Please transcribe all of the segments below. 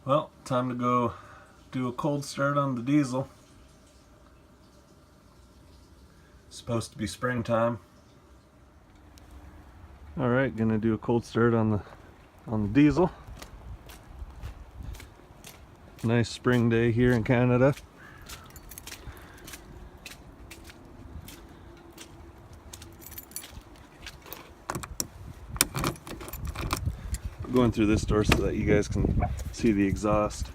Well, time to go do a cold start on the diesel. It's supposed to be springtime. All right, gonna do a cold start on the diesel. Nice spring day here in Canada. I'm going through this door so that you guys can see the exhaust.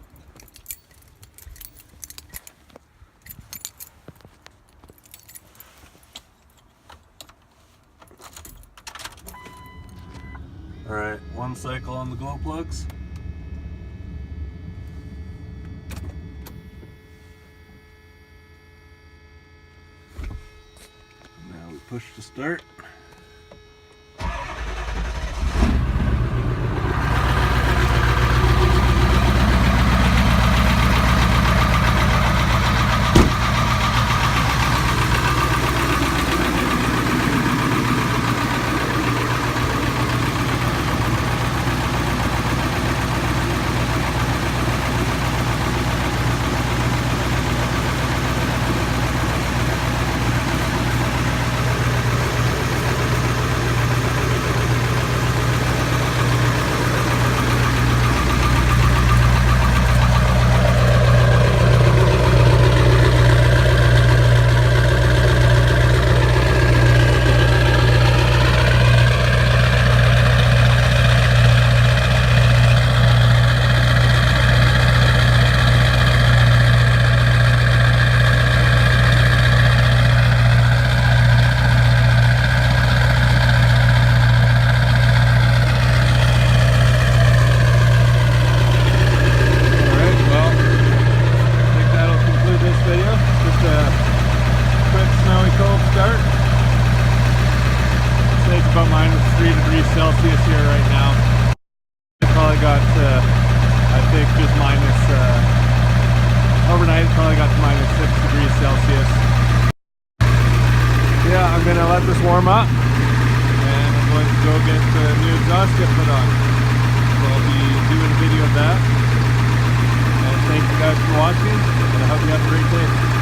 All right, one cycle on the glow plugs. Now we push to start. About -3 degrees Celsius here right now. It probably got I think just overnight it probably got to -6 degrees Celsius. Yeah, I'm gonna let this warm up and I'm going to go get the new exhaust kit put on. So I'll be doing a video of that. And thank you guys for watching, and I hope you have a great day.